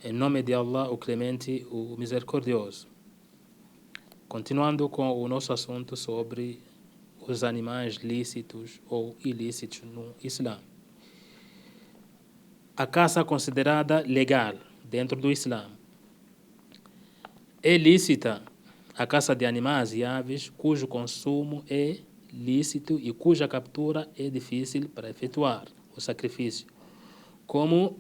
Em nome de Allah, o Clemente, o Misericordioso. Continuando com o nosso assunto sobre os animais lícitos ou ilícitos no Islã. A caça considerada legal dentro do Islã. É lícita a caça de animais e aves cujo consumo é lícito e cuja captura é difícil para efetuar o sacrifício, como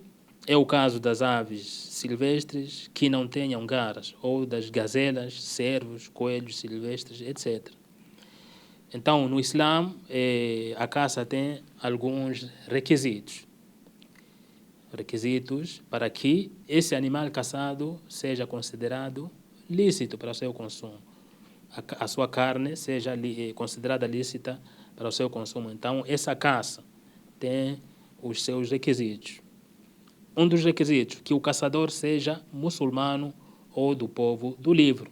é o caso das aves silvestres que não tenham garras, ou das gazelas, cervos, coelhos silvestres, etc. Então, no Islã, a caça tem alguns requisitos para que esse animal caçado seja considerado lícito para o seu consumo. A sua carne seja considerada lícita para o seu consumo. Então, essa caça tem os seus requisitos. Um dos requisitos, que o caçador seja muçulmano ou do povo do livro.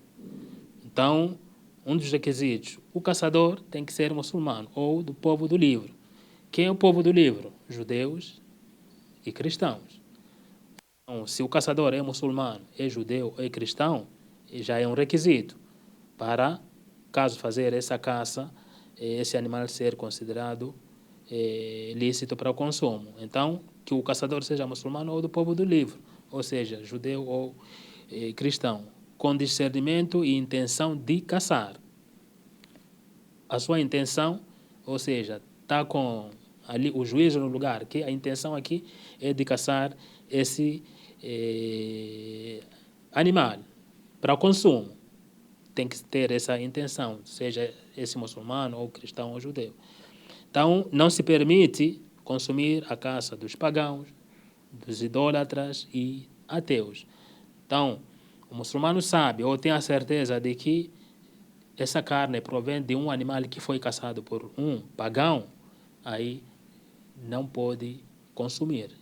Então, um dos requisitos, o caçador tem que ser muçulmano ou do povo do livro. Quem é o povo do livro? Judeus e cristãos. Então, se o caçador é muçulmano, é judeu ou é cristão, já é um requisito para, caso fazer essa caça, esse animal ser considerado lícito para o consumo. Então, que o caçador seja muçulmano ou do povo do livro, ou seja, judeu ou cristão, com discernimento e intenção de caçar. A sua intenção, ou seja, está com ali o juízo no lugar, que a intenção aqui é de caçar esse animal para o consumo. Tem que ter essa intenção, seja esse muçulmano ou cristão ou judeu. Então, não se permite consumir a caça dos pagãos, dos idólatras e ateus. Então, o muçulmano sabe ou tem a certeza de que essa carne provém de um animal que foi caçado por um pagão, aí não pode consumir.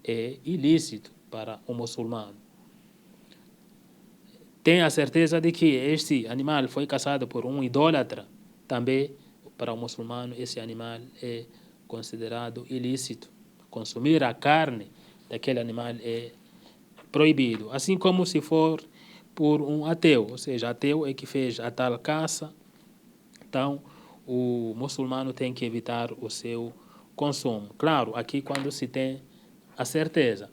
É ilícito para o muçulmano. Tem a certeza de que este animal foi caçado por um idólatra, também para o muçulmano esse animal é considerado ilícito. Consumir a carne daquele animal é proibido. Assim como se for por um ateu, ou seja, ateu é que fez a tal caça, então o muçulmano tem que evitar o seu consumo. Claro, aqui quando se tem a certeza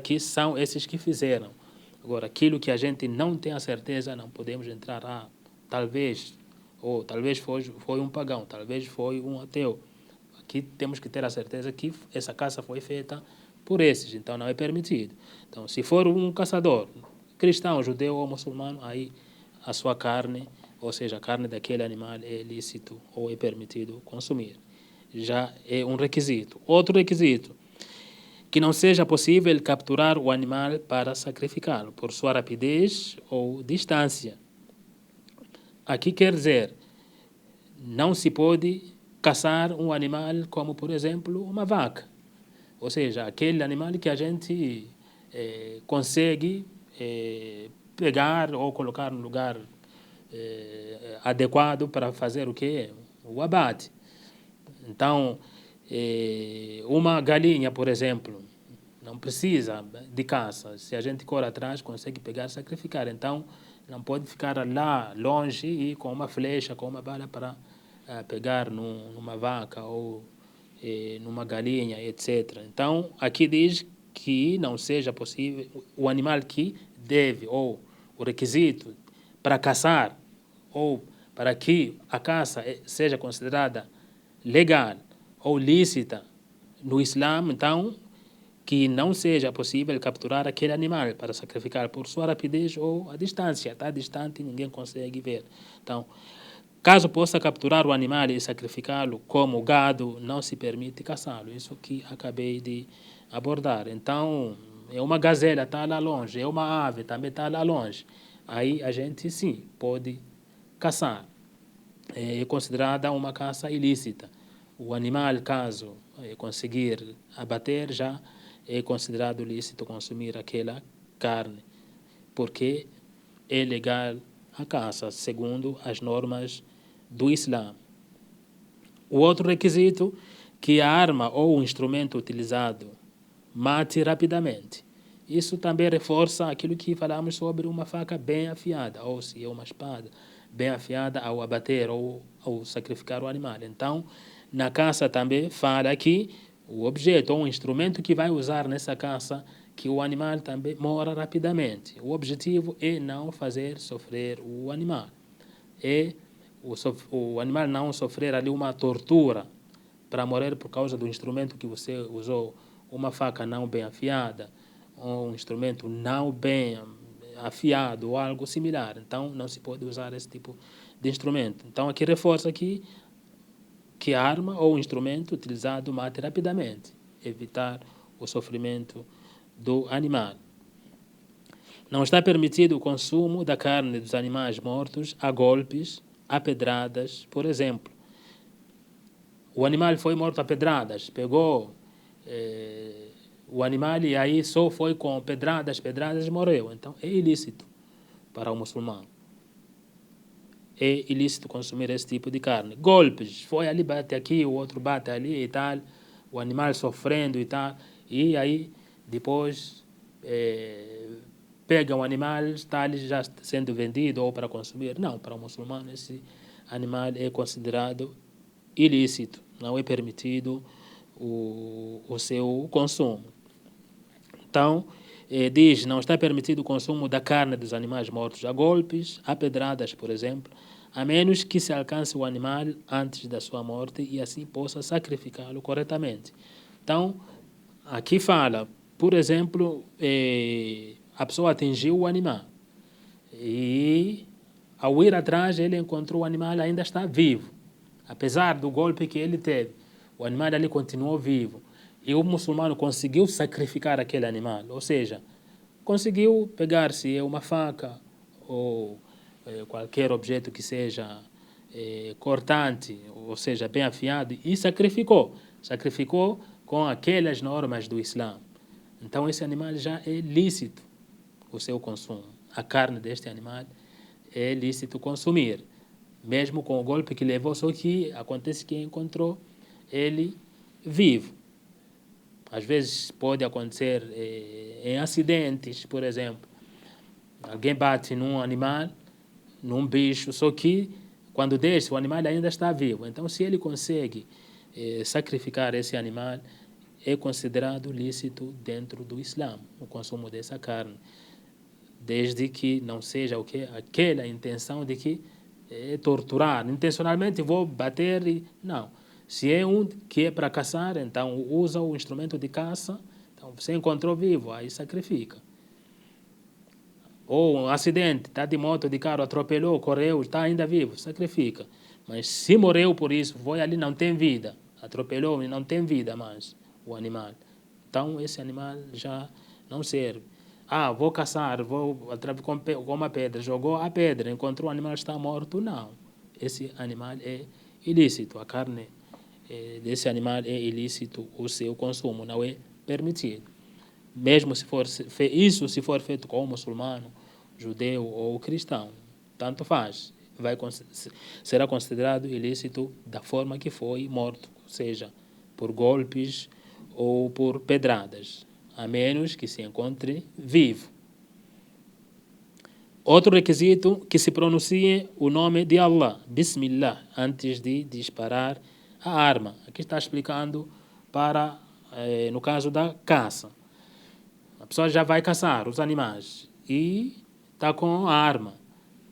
que são esses que fizeram. Agora, aquilo que a gente não tem a certeza, não podemos entrar, talvez foi um pagão, talvez foi um ateu. Aqui temos que ter a certeza que essa caça foi feita por esses, então não é permitido. Então, se for um caçador, cristão, judeu ou muçulmano, aí a sua carne, ou seja, a carne daquele animal é lícito ou é permitido consumir. Já é um requisito. Outro requisito, que não seja possível capturar o animal para sacrificá-lo, por sua rapidez ou distância. Aqui quer dizer, não se pode caçar um animal como, por exemplo, uma vaca. Ou seja, aquele animal que a gente consegue pegar ou colocar no lugar adequado para fazer o quê? O abate. Então, uma galinha, por exemplo, não precisa de caça. Se a gente corre atrás, consegue pegar e sacrificar. Então, não pode ficar lá longe e com uma flecha, com uma bala para pegar numa vaca ou numa galinha, etc. Então, aqui diz que não seja possível o animal que deve, ou o requisito para caçar, ou para que a caça seja considerada legal ou lícita no Islã, então, que não seja possível capturar aquele animal para sacrificar por sua rapidez ou a distância. Está distante e ninguém consegue ver. Então, caso possa capturar o animal e sacrificá-lo como gado, não se permite caçá-lo. Isso que acabei de abordar. Então, é uma gazela, está lá longe. É uma ave, também está lá longe. Aí a gente, sim, pode caçar. É considerada uma caça ilícita. O animal, caso conseguir abater, já é considerado lícito consumir aquela carne, porque é legal a caça, segundo as normas do Islã. O outro requisito, que a arma ou o instrumento utilizado mate rapidamente. isso também reforça aquilo que falamos sobre uma faca bem afiada, ou se é uma espada bem afiada ao abater ou ao sacrificar o animal. Então, na caça também fala que o objeto ou o instrumento que vai usar nessa caça, que o animal também morra rapidamente. O objetivo é não fazer sofrer o animal. É o animal não sofrer ali uma tortura para morrer por causa do instrumento que você usou, uma faca não bem afiada, ou um instrumento não bem afiado ou algo similar. Então, não se pode usar esse tipo de instrumento. Então, aqui reforça que a arma ou o instrumento utilizado mate rapidamente, evitar o sofrimento do animal. Não está permitido o consumo da carne dos animais mortos a golpes, a pedradas, por exemplo. O animal foi morto a pedradas, pegou o animal e aí só foi com pedradas e morreu. Então é ilícito para o muçulmano. É ilícito consumir esse tipo de carne. Golpes, foi ali, bate aqui, o outro bate ali e tal, o animal sofrendo e tal, e aí depois pega um animal, está ali já sendo vendido ou para consumir. Não, para o muçulmano esse animal é considerado ilícito, não é permitido o seu consumo. Então, diz, não está permitido o consumo da carne dos animais mortos a golpes, a pedradas, por exemplo, a menos que se alcance o animal antes da sua morte e assim possa sacrificá-lo corretamente. Então, aqui fala, por exemplo, a pessoa atingiu o animal e ao ir atrás ele encontrou o animal ainda está vivo. Apesar do golpe que ele teve, o animal ali continuou vivo. E o muçulmano conseguiu sacrificar aquele animal. Ou seja, conseguiu pegar, se é uma faca ou qualquer objeto que seja cortante, ou seja, bem afiado, e sacrificou. Sacrificou com aquelas normas do Islã. Então esse animal já é lícito o seu consumo. A carne deste animal é lícito consumir. Mesmo com o golpe que levou, só que acontece que encontrou ele vivo. Às vezes pode acontecer em acidentes, por exemplo. Alguém bate num animal, num bicho, só que quando desce o animal ainda está vivo. Então, se ele consegue sacrificar esse animal, é considerado lícito dentro do Islã, o consumo dessa carne. Desde que não seja o que aquela intenção de que torturar, intencionalmente vou bater e não. Se é um que é para caçar, então usa o instrumento de caça, então você encontrou vivo, aí sacrifica. Ou um acidente, está de moto, de carro, atropelou, correu, está ainda vivo, sacrifica. Mas se morreu por isso, foi ali, não tem vida, atropelou e não tem vida mais o animal. Então esse animal já não serve. Vou caçar, vou com uma pedra, jogou a pedra, encontrou o animal, está morto. Não, esse animal é ilícito, a carne desse animal é ilícito, o seu consumo não é permitido. Mesmo se for isso, se for feito com um muçulmano, judeu ou cristão, tanto faz, será considerado ilícito da forma que foi morto, ou seja, por golpes ou por pedradas, a menos que se encontre vivo. Outro requisito, que se pronuncie o nome de Allah, Bismillah, antes de disparar a arma. Aqui está explicando para, no caso da caça. A pessoa já vai caçar os animais e está com a arma.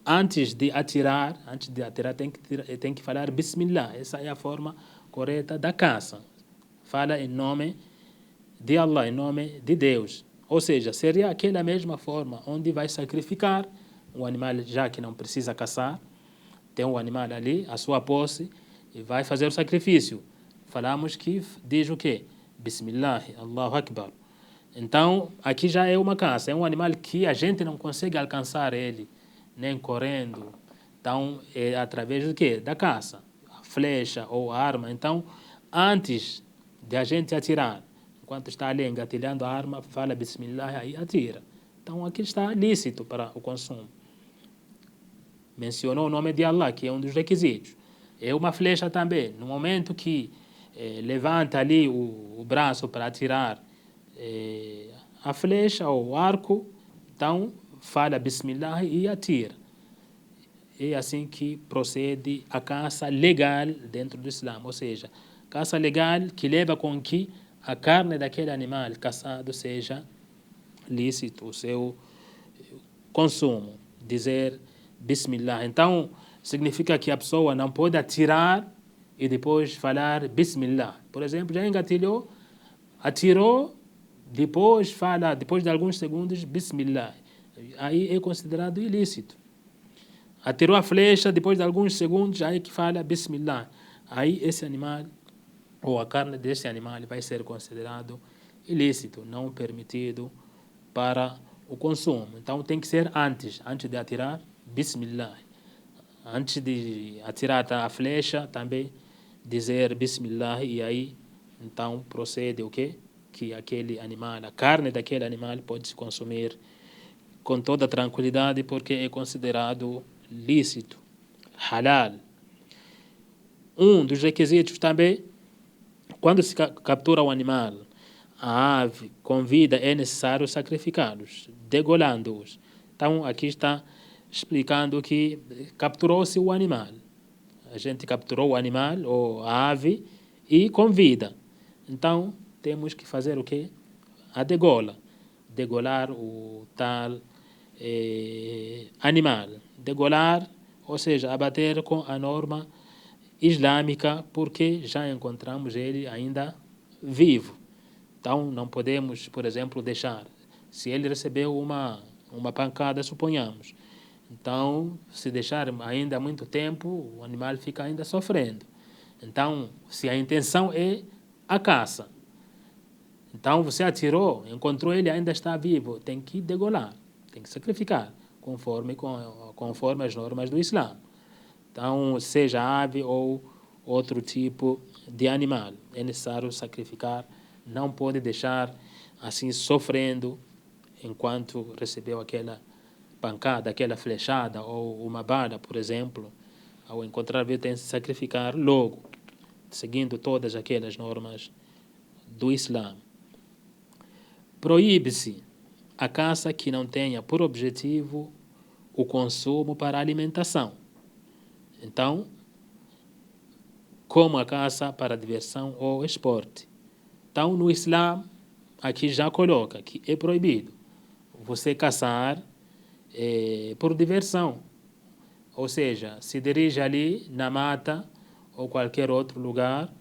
Antes de atirar tem que falar Bismillah. Essa é a forma correta da caça. Fala em nome de Allah, em nome de Deus. Ou seja, seria aquela mesma forma onde vai sacrificar um animal, já que não precisa caçar. Tem um animal ali, a sua posse, e vai fazer o sacrifício. Falamos que diz o quê? Bismillah, Allahu Akbar. Então, aqui já é uma caça. É um animal que a gente não consegue alcançar ele, nem correndo. Então, é através do quê? Da caça. A flecha ou a arma. Então, antes de a gente atirar, enquanto está ali engatilhando a arma, fala Bismillah e atira. Então, aqui está lícito para o consumo. Mencionou o nome de Allah, que é um dos requisitos. É uma flecha também. No momento que levanta ali o braço para atirar a flecha ou o arco, então fala Bismillah e atira. É assim que procede a caça legal dentro do Islã, ou seja, caça legal que leva com que a carne daquele animal caçado seja lícito, o seu consumo, dizer Bismillah. Então, significa que a pessoa não pode atirar e depois falar Bismillah. Por exemplo, já engatilhou, atirou, depois fala, depois de alguns segundos, Bismillah. Aí é considerado ilícito. Atirou a flecha, depois de alguns segundos, aí que fala Bismillah. Aí esse animal, ou a carne desse animal, vai ser considerado ilícito, não permitido para o consumo. Então tem que ser antes de atirar, Bismillah. Antes de atirar a flecha, também dizer Bismillah, e aí então procede o quê? Que aquele animal, a carne daquele animal pode se consumir com toda tranquilidade, porque é considerado lícito, halal. Um dos requisitos também, quando se captura o animal, a ave com vida, é necessário sacrificá-los, degolando-os. Então, aqui está explicando que capturou-se o animal. A gente capturou o animal, ou a ave, e com vida. Então, temos que fazer o quê? A degola. Degolar o tal animal. Degolar, ou seja, abater com a norma islâmica, porque já encontramos ele ainda vivo. Então, não podemos, por exemplo, deixar. Se ele recebeu uma pancada, suponhamos. Então, se deixar ainda há muito tempo, o animal fica ainda sofrendo. Então, se a intenção é a caça, então você atirou, encontrou ele, ainda está vivo, tem que degolar, tem que sacrificar, conforme as normas do Islã. Então, seja ave ou outro tipo de animal, é necessário sacrificar, não pode deixar assim sofrendo enquanto recebeu aquela pancada, aquela flechada ou uma bala, por exemplo. Ao encontrar vivo, tem que sacrificar logo, seguindo todas aquelas normas do Islã. Proíbe-se a caça que não tenha por objetivo o consumo para alimentação. Então, como a caça para diversão ou esporte. Então, no Islã, aqui já coloca que é proibido você caçar por diversão. Ou seja, se dirige ali na mata ou qualquer outro lugar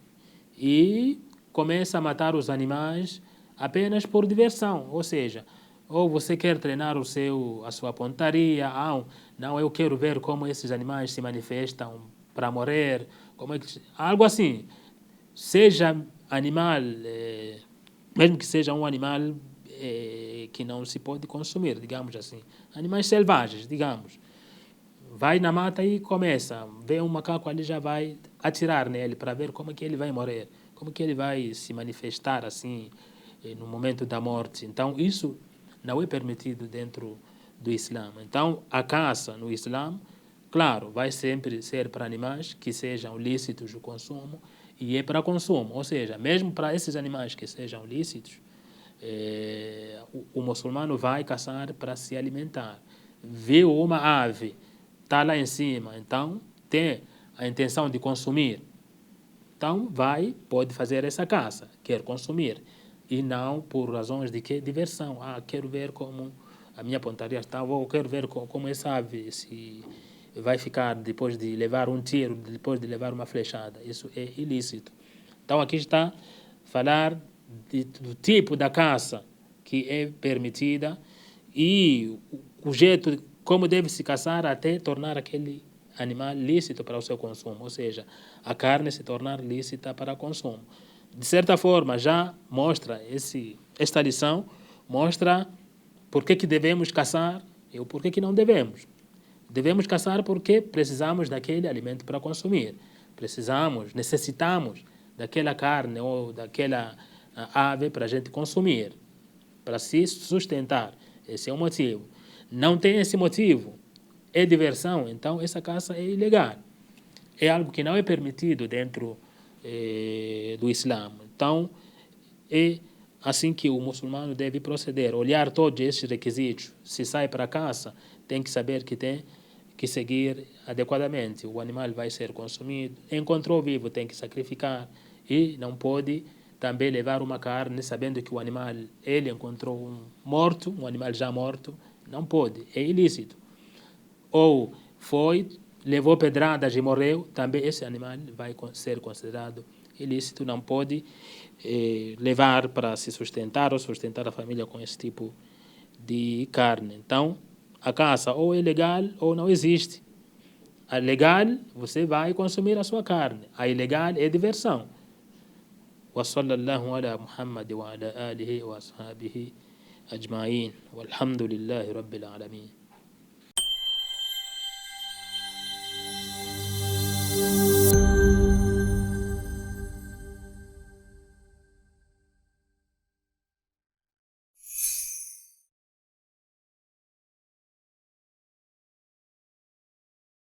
e começa a matar os animais apenas por diversão. Ou seja, ou você quer treinar a sua pontaria, não, eu quero ver como esses animais se manifestam para morrer, algo assim. Seja animal, mesmo que seja um animal que não se pode consumir, digamos assim. Animais selvagens, digamos. Vai na mata e começa, vê um macaco ali, já vai atirar nele para ver como é que ele vai morrer, como que ele vai se manifestar assim no momento da morte. Então isso não é permitido dentro do Islã. Então a caça no Islã, claro, vai sempre ser para animais que sejam lícitos o consumo e é para consumo, ou seja, mesmo para esses animais que sejam lícitos, o muçulmano vai caçar para se alimentar. Viu uma ave, está lá em cima, então tem a intenção de consumir, então pode fazer essa caça, quer consumir, e não por razões de diversão. Quero ver como a minha pontaria está, ou quero ver como essa ave se vai ficar depois de levar um tiro, depois de levar uma flechada. Isso é ilícito. Então aqui está falar do tipo da caça que é permitida e o jeito como deve se caçar até tornar aquele animal lícito para o seu consumo, ou seja, a carne se tornar lícita para consumo. De certa forma, já mostra esta lição, mostra por que devemos caçar e o porquê que não devemos. Devemos caçar porque precisamos daquele alimento para consumir. Necessitamos daquela carne ou daquela ave para a gente consumir, para se sustentar. Esse é o motivo. Não tem esse motivo, é diversão, então essa caça é ilegal. É algo que não é permitido dentro do Islã. Então, é assim que o muçulmano deve proceder, olhar todos esses requisitos. Se sai para caça, tem que saber que tem que seguir adequadamente. O animal vai ser consumido. Encontrou vivo, tem que sacrificar. E não pode também levar uma carne sabendo que o animal, ele encontrou um morto, um animal já morto. Não pode, é ilícito. Ou levou pedradas e morreu, também esse animal vai ser considerado ilícito, não pode levar para se sustentar ou sustentar a família com esse tipo de carne. Então, a caça ou é legal ou não existe. A legal, você vai consumir a sua carne. A ilegal é diversão. وصلى الله على محمد وعلى آله وأصحابه أجمعين والحمد لله رب العالمين